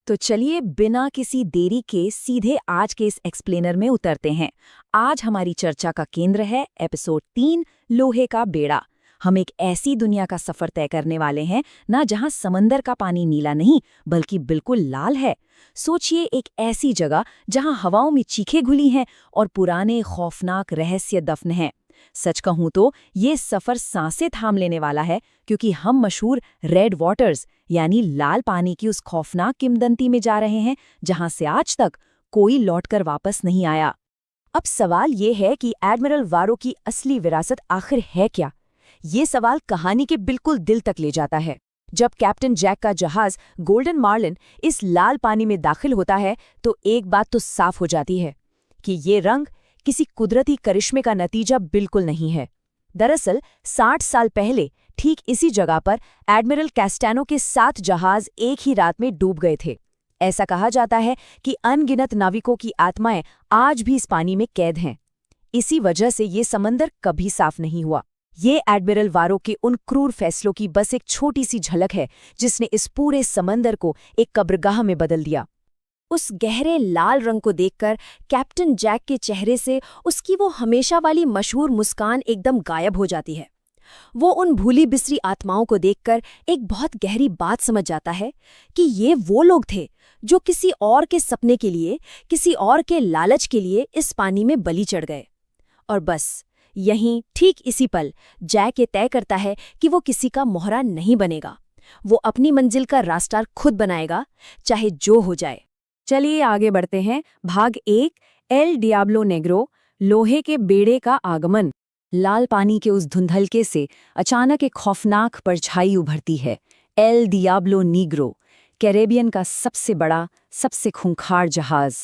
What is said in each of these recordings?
तो चलिए बिना किसी देरी के सीधे आज के इस एक्सप्लेनर में उतरते हैं। आज हमारी चर्चा का केंद्र है एपिसोड 3, लोहे का बेड़ा। हम एक ऐसी दुनिया का सफर तय करने वाले हैं ना जहां समंदर का पानी नीला नहीं बल्कि बिल्कुल लाल है। सोचिए एक ऐसी जगह जहां हवाओं में चीखें घुली हैं और पुराने खौफनाक रहस्य दफन हैं। सच कहूं तो ये सफर सांसें थाम लेने वाला है, क्योंकि हम मशहूर रेड वाटर्स यानी लाल पानी की उस खौफनाक किंवदंती में जा रहे हैं जहां से आज तक कोई लौटकर वापस नहीं आया। अब सवाल ये है कि एडमिरल वारो की असली विरासत आखिर है क्या? ये सवाल कहानी के बिल्कुल दिल तक ले जाता है। जब कैप्टन जैक का जहाज गोल्डन मार्लिन इस लाल पानी में दाखिल होता है तो एक बात तो साफ हो जाती है कि ये रंग किसी कुदरती करिश्मे का नतीजा बिल्कुल नहीं है। दरअसल 60 साल पहले ठीक इसी जगह पर एडमिरल कैस्टानो के 7 जहाज एक ही रात में डूब गए थे। ऐसा कहा जाता है कि अनगिनत नाविकों की आत्माएं आज भी इस पानी में कैद हैं। इसी वजह से ये समंदर कभी साफ नहीं हुआ। ये एडमिरल वारो के उन क्रूर फैसलों की बस एक छोटी सी झलक है जिसने इस पूरे समंदर को एक कब्रगाह में बदल दिया। उस गहरे लाल रंग को देखकर कैप्टन जैक के चेहरे से उसकी वो हमेशा वाली मशहूर मुस्कान एकदम गायब हो जाती है। वो उन भूली बिसरी आत्माओं को देखकर एक बहुत गहरी बात समझ जाता है कि ये वो लोग थे जो किसी और के सपने के लिए, किसी और के लालच के लिए इस पानी में बलि चढ़ गए। और बस यहीं ठीक इसी पल जैक ये तय करता है कि वो किसी का मोहरा नहीं बनेगा। वो अपनी मंजिल का रास्ता खुद बनाएगा, चाहे जो हो जाए। चलिए आगे बढ़ते हैं। भाग 1, एल डियाब्लो नेग्रो, लोहे के बेड़े का आगमन। लाल पानी के उस धुंधलके से अचानक एक खौफनाक परछाई उभरती है। एल डियाब्लो नीग्रो, कैरेबियन का सबसे बड़ा, सबसे खूंखार जहाज।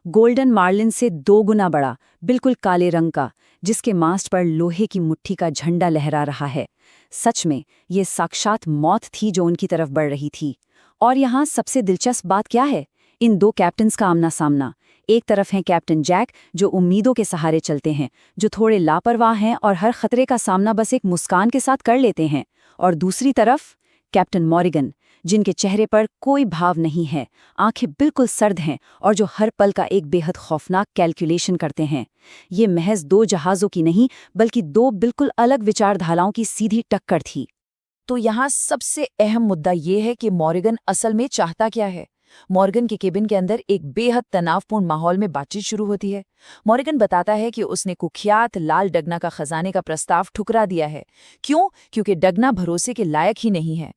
गोल्डन मार्लिन से 2 गुना बड़ा, बिल्कुल काले रंग का, जिसके मास्ट पर लोहे की मुट्ठी का झंडा लहरा रहा है। सच में ये साक्षात मौत थी जो उनकी तरफ बढ़ रही थी। और यहाँ सबसे दिलचस्प बात क्या है? इन 2 कैप्टन्स का आमना सामना। एक तरफ हैं कैप्टन जैक, जो उम्मीदों के सहारे चलते हैं, जो थोड़े लापरवाह हैं और हर खतरे का सामना बस एक मुस्कान के साथ कर लेते हैं। और दूसरी तरफ कैप्टन मॉरिगन, जिनके चेहरे पर कोई भाव नहीं है, आंखें बिल्कुल सर्द हैं और जो हर पल का एक बेहद खौफनाक कैलकुलेशन करते हैं। ये महज 2 जहाज़ों की नहीं, बल्कि 2 बिल्कुल अलग विचारधाराओं की सीधी टक्कर थी। तो यहाँ सबसे अहम मुद्दा ये है कि मॉरिगन असल में चाहता क्या है। मॉर्गन के केबिन के अंदर एक बेहद तनावपूर्ण माहौल में बातचीत शुरू होती है। मॉर्गन बताता है कि उसने कुख्यात लाल डगना का खजाने का प्रस्ताव ठुकरा दिया है। क्यों? क्योंकि डगना भरोसे के लायक ही नहीं है।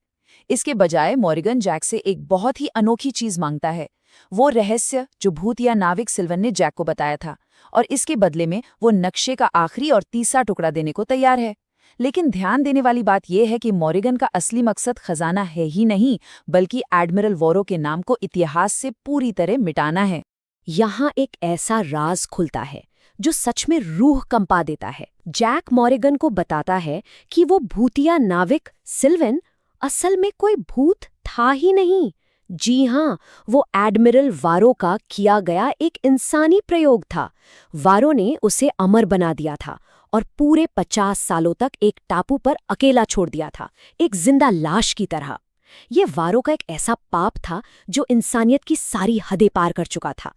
इसके बजाय मॉर्गन जैक से एक बहुत ही अनोखी चीज मांगता है, वो रहस्य जो भूतिया नाविक सिल्वन ने जैक को बताया था, और इसके बदले में वो नक्शे का आखिरी और तीसरा टुकड़ा देने को तैयार है। लेकिन ध्यान देने वाली बात यह है कि मॉरिगन का असली मकसद खजाना है ही नहीं, बल्कि एडमिरल वारो के नाम को इतिहास से पूरी तरह मिटाना है। यहाँ एक ऐसा राज खुलता है जो सच में रूह कंपा देता है। जैक मॉरिगन को बताता है कि वो भूतिया नाविक सिल्वन असल में कोई भूत था ही नहीं। जी हाँ, वो एडमिरल वारो का किया गया एक इंसानी प्रयोग था। वारो ने उसे अमर बना दिया था और पूरे 50 सालों तक एक टापू पर अकेला छोड़ दिया था, एक जिंदा लाश की तरह। ये वारो का एक ऐसा पाप था जो इंसानियत की सारी हदें पार कर चुका था।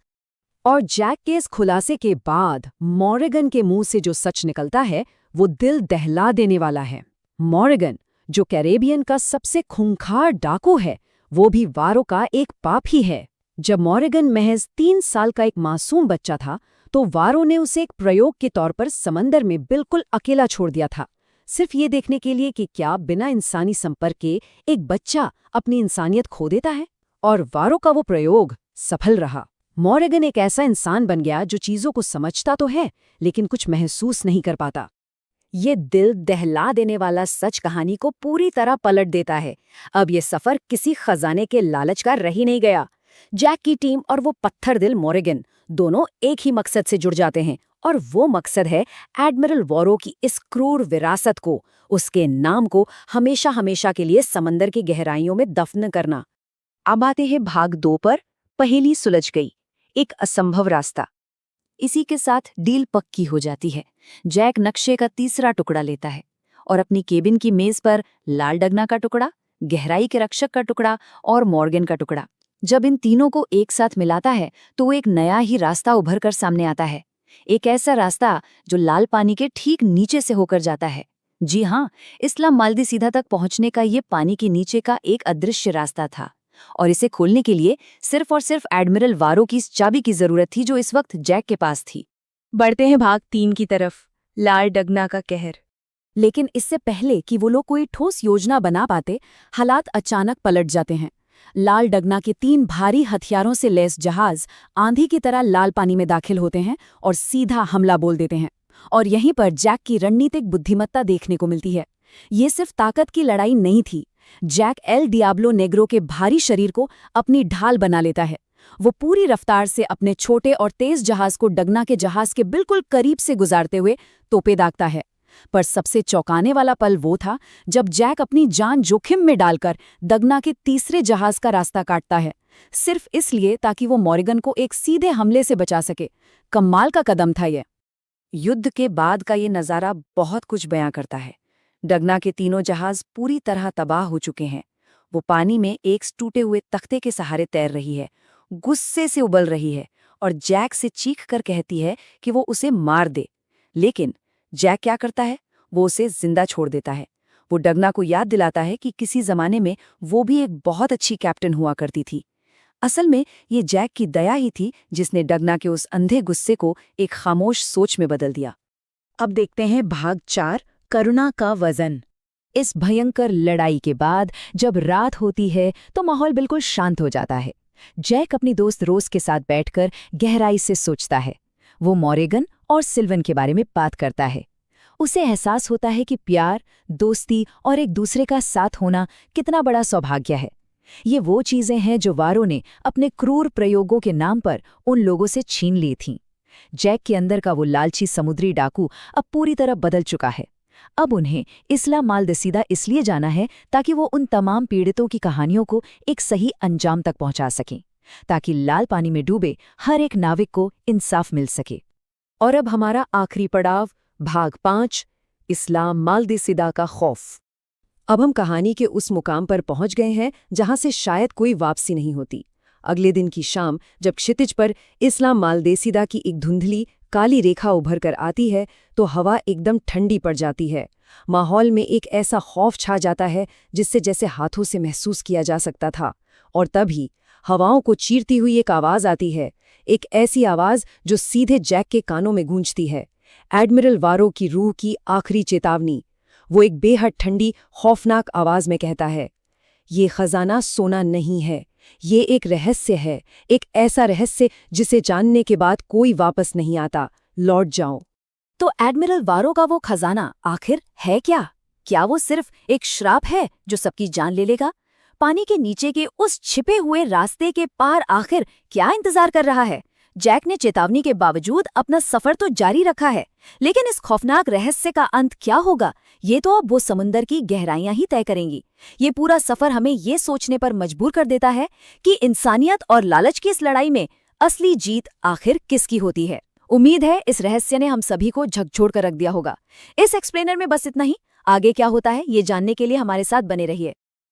और जैक के इस खुलासे के बाद मॉरिगन के मुंह से जो सच निकलता है वो दिल दहला देने वाला है। मॉरिगन, जो कैरेबियन का सबसे खूंखार डाकू है, वो भी वारो का एक पाप ही है। जब मॉरिगन महज 3 साल का एक मासूम बच्चा था तो वारो ने उसे एक प्रयोग के तौर पर समंदर में बिल्कुल अकेला छोड़ दिया था, सिर्फ ये देखने के लिए कि क्या बिना इंसानी संपर्क के एक बच्चा अपनी इंसानियत खो देता है। और वारो का वो प्रयोग सफल रहा। मॉरिगन एक ऐसा इंसान बन गया जो चीजों को समझता तो है लेकिन कुछ महसूस नहीं कर पाता। ये दिल दहला देने वाला सच कहानी को पूरी तरह पलट देता है। अब ये सफर किसी खजाने के लालच का रह ही नहीं गया। जैक की टीम और वो पत्थर दिल मॉरिगन दोनों एक ही मकसद से जुड़ जाते हैं, और वो मकसद है एडमिरल वारो की इस क्रूर विरासत को, उसके नाम को हमेशा हमेशा के लिए समंदर की गहराइयों में दफन करना। अब आते हैं भाग 2 पर। पहेली सुलझ गई, एक असंभव रास्ता। इसी के साथ डील पक्की हो जाती है। जैक नक्शे का तीसरा टुकड़ा लेता है और अपनी केबिन की मेज पर लाल डगना का टुकड़ा, गहराई के रक्षक का टुकड़ा और मॉर्गन का टुकड़ा जब इन तीनों को एक साथ मिलाता है तो एक नया ही रास्ता उभर कर सामने आता है। एक ऐसा रास्ता जो लाल पानी के ठीक नीचे से होकर जाता है। जी हाँ, इस्ला माल्दीसीदा तक पहुंचने का ये पानी के नीचे का एक अदृश्य रास्ता था, और इसे खोलने के लिए सिर्फ और सिर्फ एडमिरल वारो की इस चाबी की जरूरत थी जो इस वक्त जैक के पास थी। बढ़ते हैं भाग 3 की तरफ, लाल डगना का कहर। लेकिन इससे पहले कि वो लोग कोई ठोस योजना बना पाते, हालात अचानक पलट जाते हैं। लाल डगना के 3 भारी हथियारों से लैस जहाज आंधी की तरह लाल पानी में दाखिल होते हैं और सीधा हमला बोल देते हैं। और यहीं पर जैक की रणनीतिक बुद्धिमत्ता देखने को मिलती है। ये सिर्फ ताकत की लड़ाई नहीं थी। जैक एल डियाब्लो नेग्रो के भारी शरीर को अपनी ढाल बना लेता है। वो पूरी रफ्तार से अपने छोटे और तेज जहाज को डगना के जहाज के बिल्कुल करीब से गुजारते हुए तोपे दागता है। पर सबसे चौंकाने वाला पल वो था जब जैक अपनी जान जोखिम में डालकर डगना के तीसरे जहाज का रास्ता काटता है, सिर्फ इसलिए ताकि वो मॉर्गन को एक सीधे हमले से बचा सके। कमाल का कदम था ये। युद्ध के बाद का ये नज़ारा बहुत कुछ बयां करता है। डगना के तीनों जहाज पूरी तरह तबाह हो चुके हैं। वो पानी में एक टूटे हुए तख्ते के सहारे तैर रही है, गुस्से से उबल रही है और जैक से चीख कर कहती है कि वो उसे मार दे। लेकिन जैक क्या करता है? वो उसे जिंदा छोड़ देता है। वो डगना को याद दिलाता है कि किसी जमाने में वो भी एक बहुत अच्छी कैप्टन हुआ करती थी। असल में ये जैक की दया ही थी जिसने डगना के उस अंधे गुस्से को एक खामोश सोच में बदल दिया। अब देखते हैं भाग 4, करुणा का वजन। इस भयंकर लड़ाई के बाद जब रात होती है तो माहौल बिल्कुल शांत हो जाता है। जैक अपनी दोस्त रोज के साथ बैठकर गहराई से सोचता है। वो मॉर्गन और सिल्वन के बारे में बात करता है। उसे एहसास होता है कि प्यार, दोस्ती और एक दूसरे का साथ होना कितना बड़ा सौभाग्य है। ये वो चीजें हैं जो वारो ने अपने क्रूर प्रयोगों के नाम पर उन लोगों से छीन ली थीं। जैक के अंदर का वो लालची समुद्री डाकू अब पूरी तरह बदल चुका है। अब उन्हें इस्ला माल्दीसीदा इसलिए जाना है ताकि वो उन तमाम पीड़ितों की कहानियों को एक सही अंजाम तक पहुंचा सकें, ताकि लाल पानी में डूबे हर एक नाविक को इंसाफ मिल सके। और अब हमारा आखिरी पड़ाव, भाग 5, इस्ला माल्दीसीदा का खौफ। अब हम कहानी के उस मुकाम पर पहुंच गए हैं जहां से शायद कोई वापसी नहीं होती। अगले दिन की शाम जब क्षितिज पर इस्ला माल्दीसीदा की एक धुंधली काली रेखा उभर कर आती है तो हवा एकदम ठंडी पड़ जाती है। माहौल में एक ऐसा खौफ छा जाता है जिससे जैसे हाथों से महसूस किया जा सकता था। और तभी हवाओं को चीरती हुई एक आवाज आती है, एक ऐसी आवाज जो सीधे जैक के कानों में गूंजती है। एडमिरल वारो की रूह की आखिरी चेतावनी। वो एक बेहद ठंडी, खौफनाक आवाज में कहता है, ये खजाना सोना नहीं है, ये एक रहस्य है, एक ऐसा रहस्य जिसे जानने के बाद कोई वापस नहीं आता। लौट जाओ। तो एडमिरल वारो का वो खजाना आखिर है क्या? क्या वो सिर्फ एक श्राप है जो सबकी जान ले लेगा? पानी के नीचे के उस छिपे हुए रास्ते के पार आखिर क्या इंतजार कर रहा है? जैक ने चेतावनी के बावजूद अपना सफर तो जारी रखा है, लेकिन इस खौफनाक रहस्य का अंत क्या होगा, ये तो अब वो समुंदर की गहराइयां ही तय करेंगी। ये पूरा सफर हमें ये सोचने पर मजबूर कर देता है कि इंसानियत और लालच की इस लड़ाई में असली जीत आखिर किसकी होती है। उम्मीद है इस रहस्य ने हम सभी को झकझोर कर रख दिया होगा। इस एक्सप्लेनर में बस इतना ही। आगे क्या होता है ये जानने के लिए हमारे साथ बने रहिए।